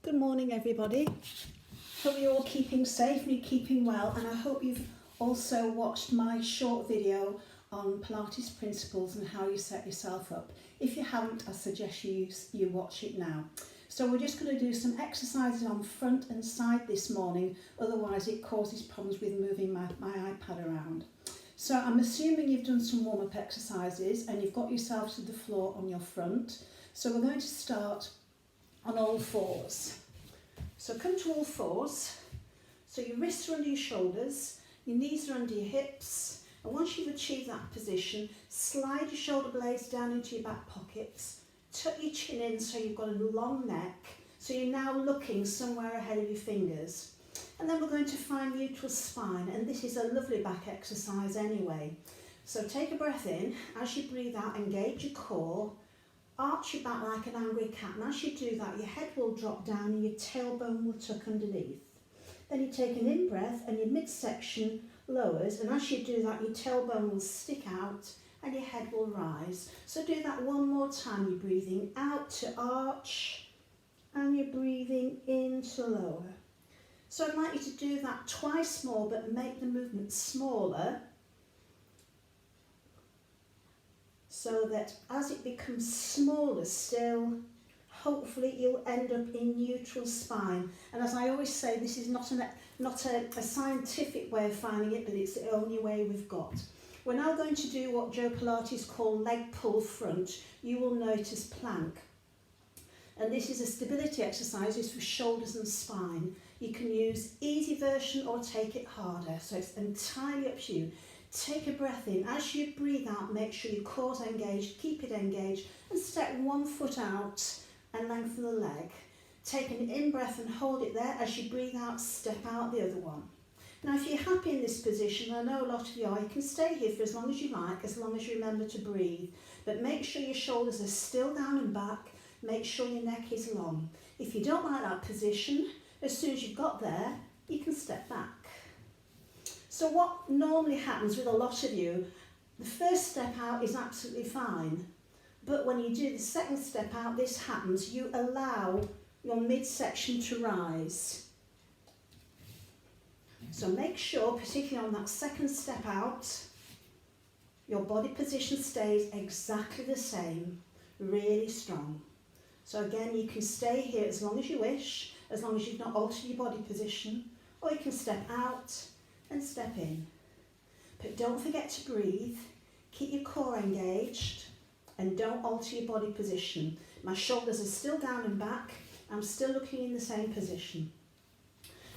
Good morning everybody. Hope you're all keeping safe and you're keeping well, and I hope you've also watched my short video on Pilates principles and how you set yourself up. If you haven't, I suggest you watch it now. So we're just going to do some exercises on front and side this morning, otherwise it causes problems with moving my iPad around. So I'm assuming you've done some warm-up exercises and you've got yourself to the floor on your front. So we're going to start on all fours. So come to all fours. So your wrists are under your shoulders, your knees are under your hips, and once you've achieved that position, slide your shoulder blades down into your back pockets, tuck your chin in so you've got a long neck, so you're now looking somewhere ahead of your fingers. And then we're going to find neutral spine, and this is a lovely back exercise anyway. So take a breath in. As you breathe out, engage your core, arch your back like an angry cat, and as you do that, your head will drop down and your tailbone will tuck underneath. Then you take an in-breath and your midsection lowers, and as you do that, your tailbone will stick out and your head will rise. So do that one more time. You're breathing out to arch and you're breathing in to lower. So I'd like you to do that twice more, but make the movement smaller, so that as it becomes smaller still, hopefully you'll end up in neutral spine. And as I always say, this is not a scientific way of finding it, but it's the only way we've got. We're now going to do what Joe Pilates call leg pull front. You will notice plank. And this is a stability exercise. It's for shoulders and spine. You can use easy version or take it harder. So it's entirely up to you. Take a breath in. As you breathe out, make sure your core's engaged, keep it engaged, and step one foot out and lengthen the leg. Take an in-breath and hold it there. As you breathe out, step out the other one. Now, if you're happy in this position, I know a lot of you are, you can stay here for as long as you like, as long as you remember to breathe. But make sure your shoulders are still down and back. Make sure your neck is long. If you don't like that position, as soon as you've got there, you can step back. So what normally happens with a lot of you, the first step out is absolutely fine. But when you do the second step out, this happens. You allow your midsection to rise. So make sure, particularly on that second step out, your body position stays exactly the same, really strong. So again, you can stay here as long as you wish, as long as you've not altered your body position, or you can step out and step in. But don't forget to breathe, keep your core engaged, and don't alter your body position. My shoulders are still down and back, I'm still looking in the same position.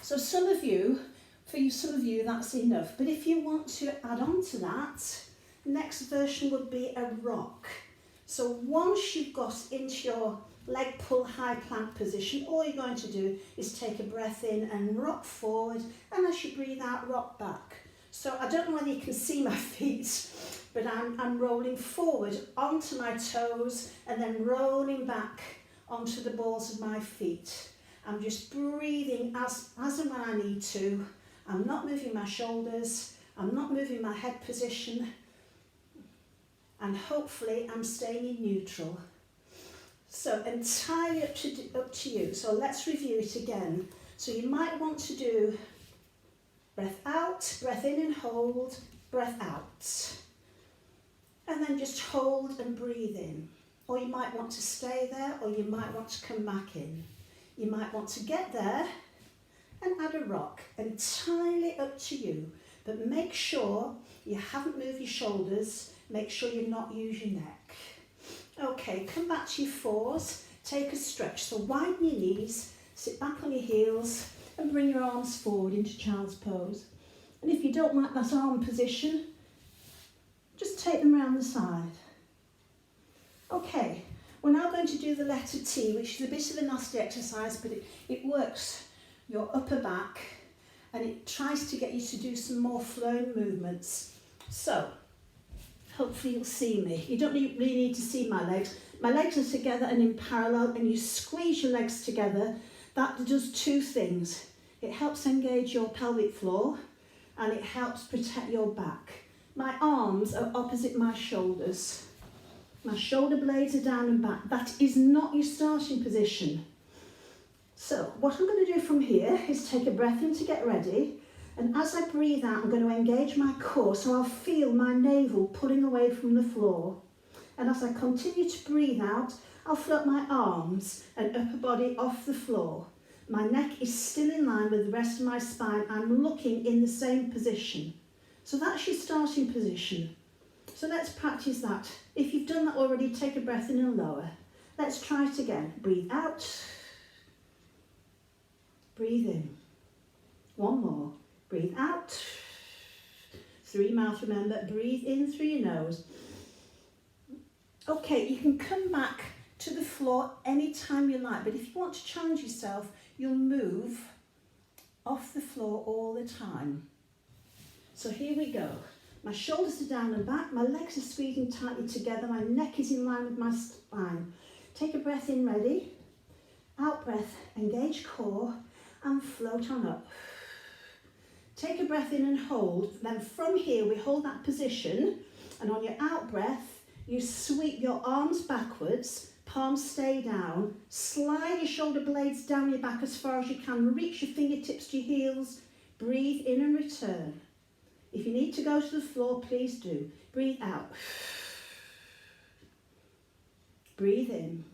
So for some of you that's enough, but if you want to add on to that, next version would be a rock. So once you've got into your leg pull high plank position, all you're going to do is take a breath in and rock forward, and as you breathe out, rock back. So I don't know whether you can see my feet, but I'm rolling forward onto my toes and then rolling back onto the balls of my feet. I'm just breathing as and when I need to. I'm not moving my shoulders, I'm not moving my head position, and hopefully I'm staying in neutral. So entirely up to you. So let's review it again. So you might want to do breath out, breath in and hold, breath out. And then just hold and breathe in. Or you might want to stay there, or you might want to come back in. You might want to get there and add a rock. Entirely up to you. But make sure you haven't moved your shoulders. Make sure you've not used your neck. Okay, come back to your fours, take a stretch. So widen your knees, sit back on your heels and bring your arms forward into child's pose. And if you don't like that arm position, just take them around the side. Okay, we're now going to do the letter T, which is a bit of a nasty exercise, but it works your upper back and it tries to get you to do some more flowing movements. So, hopefully you'll see me. You don't really need to see my legs. My legs are together and in parallel, and you squeeze your legs together. That does two things. It helps engage your pelvic floor and it helps protect your back. My arms are opposite my shoulders. My shoulder blades are down and back. That is not your starting position. So what I'm going to do from here is take a breath in to get ready, and as I breathe out I'm going to engage my core, so I'll feel my navel pulling away from the floor. And as I continue to breathe out, I'll float my arms and upper body off the floor. My neck is still in line with the rest of my spine. I'm looking in the same position. So that's your starting position. So let's practice that. If you've done that already, take a breath in and lower. Let's try it again. Breathe out. Breathe in. One more. Breathe out. Through your mouth, remember. Breathe in through your nose. Okay, you can come back to the floor anytime you like, but if you want to challenge yourself, you'll move off the floor all the time. So here we go. My shoulders are down and back, my legs are squeezing tightly together, my neck is in line with my spine. Take a breath in, ready? Out breath, engage core and float on up. Take a breath in and hold. Then from here we hold that position, and on your out breath you sweep your arms backwards, palms stay down, slide your shoulder blades down your back as far as you can, reach your fingertips to your heels, breathe in and return. If you need to go to the floor, please do. Breathe out. Breathe in.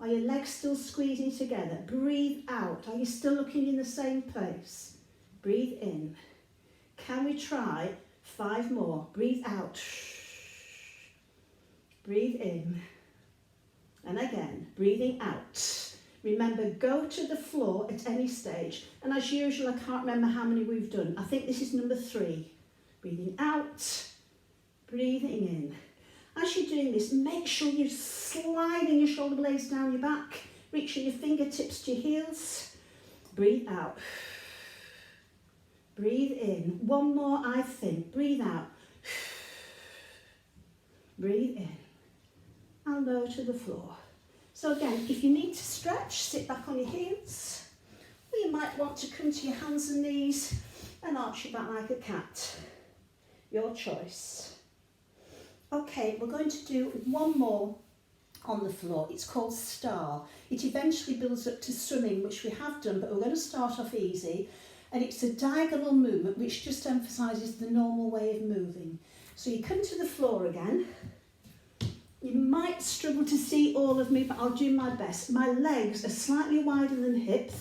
Are your legs still squeezing together? Breathe out. Are you still looking in the same place? Breathe in. Can we try 5 more? Breathe out. Breathe in. And again, breathing out. Remember, go to the floor at any stage. And as usual, I can't remember how many we've done. I think this is number 3. Breathing out, breathing in. As you're doing this, make sure you're sliding your shoulder blades down your back, reaching your fingertips to your heels. Breathe out. Breathe in. One more, I think. Breathe out. Breathe in. And low to the floor. So again, if you need to stretch, sit back on your heels. Or you might want to come to your hands and knees and arch your back like a cat. Your choice. Okay, we're going to do one more on the floor. It's called Star. It eventually builds up to swimming, which we have done, but we're going to start off easy. And it's a diagonal movement, which just emphasises the normal way of moving. So you come to the floor again. You might struggle to see all of me, but I'll do my best. My legs are slightly wider than hip,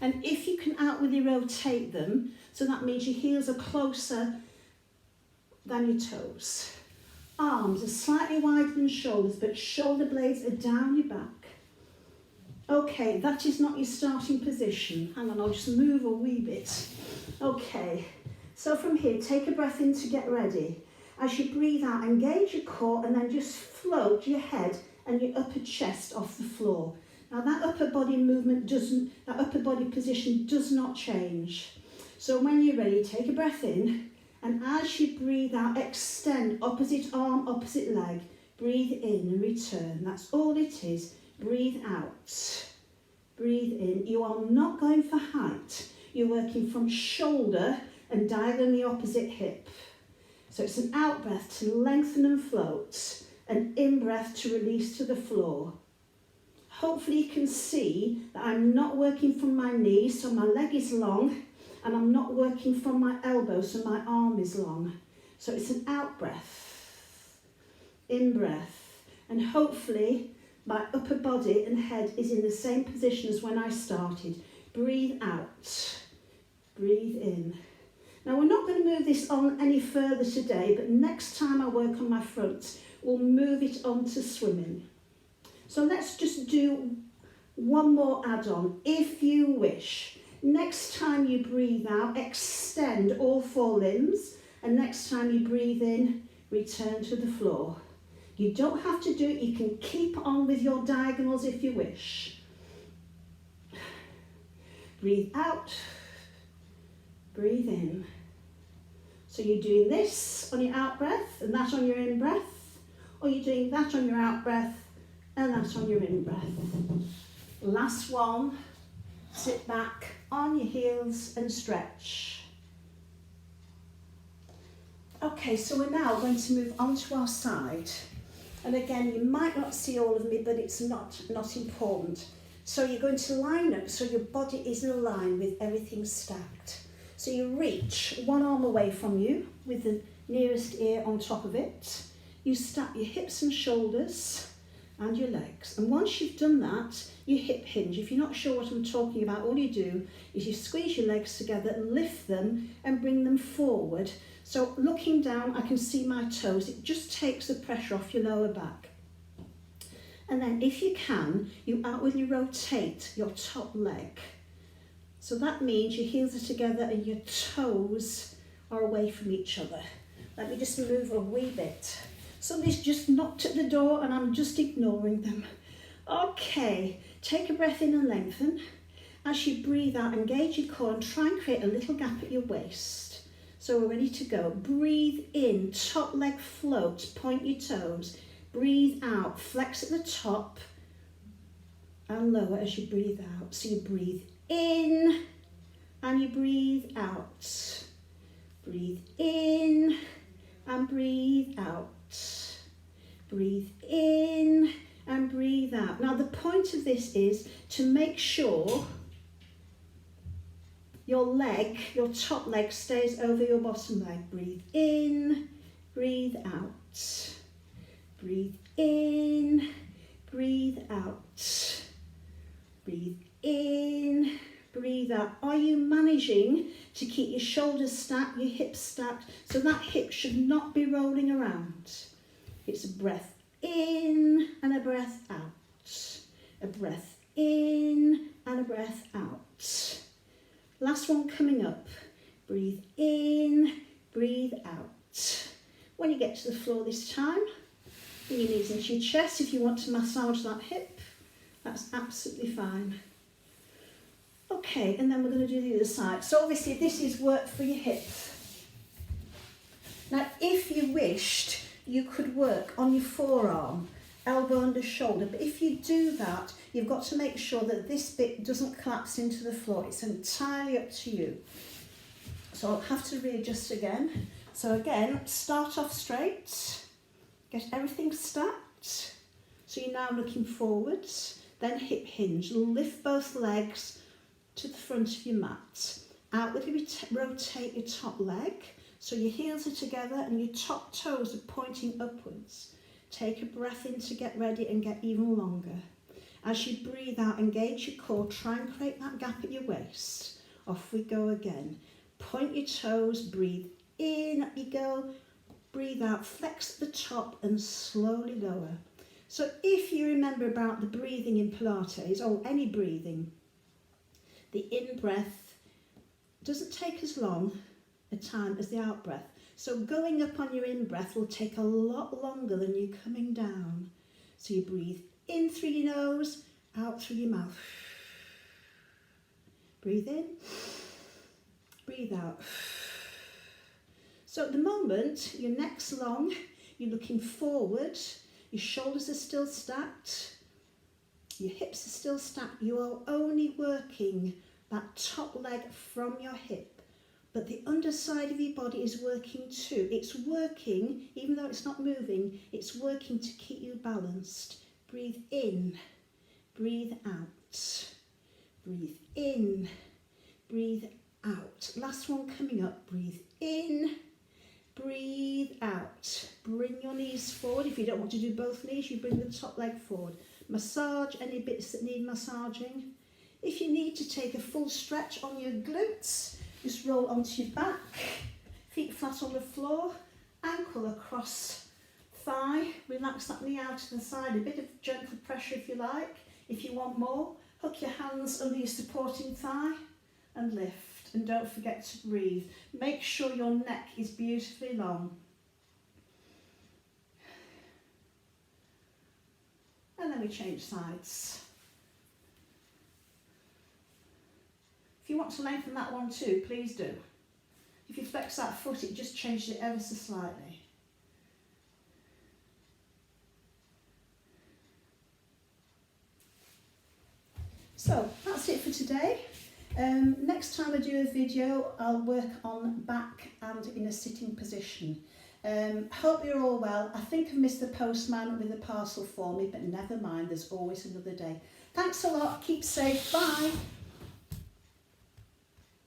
and if you can outwardly rotate them, so that means your heels are closer than your toes. Arms are slightly wider than shoulders, but shoulder blades are down your back. Okay, that is not your starting position. Hang on, I'll just move a wee bit. Okay, so from here, take a breath in to get ready. As you breathe out, engage your core and then just float your head and your upper chest off the floor. Now that upper body movement that upper body position does not change. So when you're ready, take a breath in, and as you breathe out, extend opposite arm, opposite leg. Breathe in and return. That's all it is. Breathe out. Breathe in. You are not going for height. You're working from shoulder and diagonally opposite hip. So it's an out breath to lengthen and float, an in breath to release to the floor. Hopefully you can see that I'm not working from my knees, so my leg is long, and I'm not working from my elbow, so my arm is long. So it's an out breath, in breath, and hopefully my upper body and head is in the same position as when I started. Breathe out, breathe in. Now we're not going to move this on any further today, but next time I work on my front, we'll move it on to swimming. So let's just do one more add-on, if you wish. Next time you breathe out, extend all 4 limbs, and next time you breathe in, return to the floor. You don't have to do it, you can keep on with your diagonals if you wish. Breathe out. Breathe in. So you're doing this on your out breath and that on your in breath, or you're doing that on your out breath and that on your in breath. Last one, sit back on your heels and stretch. Okay, so we're now going to move on to our side. And again, you might not see all of me, but it's not important. So you're going to line up so your body is in line with everything stacked. So you reach one arm away from you with the nearest ear on top of it. You stack your hips and shoulders and your legs. And once you've done that, you hip hinge. If you're not sure what I'm talking about, all you do is you squeeze your legs together and lift them and bring them forward. So looking down, I can see my toes. It just takes the pressure off your lower back. And then if you can, you outwardly rotate your top leg. So that means your heels are together and your toes are away from each other. Let me just move a wee bit. Somebody's just knocked at the door and I'm just ignoring them. Okay, take a breath in and lengthen. As you breathe out, engage your core and try and create a little gap at your waist. So we're ready to go. Breathe in, top leg floats, point your toes. Breathe out, flex at the top and lower as you breathe out. So you breathe in and you breathe out. Breathe in and breathe out. Breathe in and breathe out. Now the point of this is to make sure your leg, your top leg stays over your bottom leg. Breathe in, breathe out. Breathe in, breathe out. Breathe in, breathe out. Are you managing to keep your shoulders stacked, your hips stacked? So that hip should not be rolling around. It's a breath in and a breath out. A breath in and a breath out. Last one coming up. Breathe in, breathe out. When you get to the floor this time, bring your knees into your chest. If you want to massage that hip, that's absolutely fine. Okay, and then we're going to do the other side. So obviously this is work for your hips. Now if you wished, you could work on your forearm, elbow under shoulder, but if you do that, you've got to make sure that this bit doesn't collapse into the floor. It's entirely up to you. So I'll have to readjust again. So again, start off straight, get everything stacked. So you're now looking forwards, then hip hinge, lift both legs to the front of your mat. Outwardly rotate your top leg, so your heels are together and your top toes are pointing upwards. Take a breath in to get ready and get even longer. As you breathe out, engage your core, try and create that gap at your waist. Off we go again. Point your toes, breathe in, up you go. Breathe out, flex at the top and slowly lower. So if you remember about the breathing in Pilates, or any breathing, the in-breath doesn't take as long a time as the out-breath. So going up on your in-breath will take a lot longer than you coming down. So you breathe in through your nose, out through your mouth. Breathe in, breathe out. So at the moment, your neck's long, you're looking forward, your shoulders are still stacked, your hips are still stacked. You are only working that top leg from your hip, but the underside of your body is working too. It's working, even though it's not moving, it's working to keep you balanced. Breathe in, breathe out. Breathe in, breathe out. Last one coming up. Breathe in, breathe out. Bring your knees forward. If you don't want to do both knees, you bring the top leg forward. Massage any bits that need massaging. If you need to take a full stretch on your glutes, just roll onto your back, feet flat on the floor, ankle across thigh, relax that knee out to the side, a bit of gentle pressure if you like. If you want more, hook your hands under your supporting thigh and lift. And don't forget to breathe. Make sure your neck is beautifully long. And then we change sides. If you want to lengthen that one too, please do. If you flex that foot, it just changes it ever so slightly. So that's it for today. Next time I do a video, I'll work on back and in a sitting position. Hope you're all well. I think I've missed the postman with the parcel for me, but never mind, there's always another day. Thanks a lot. Keep safe. Bye.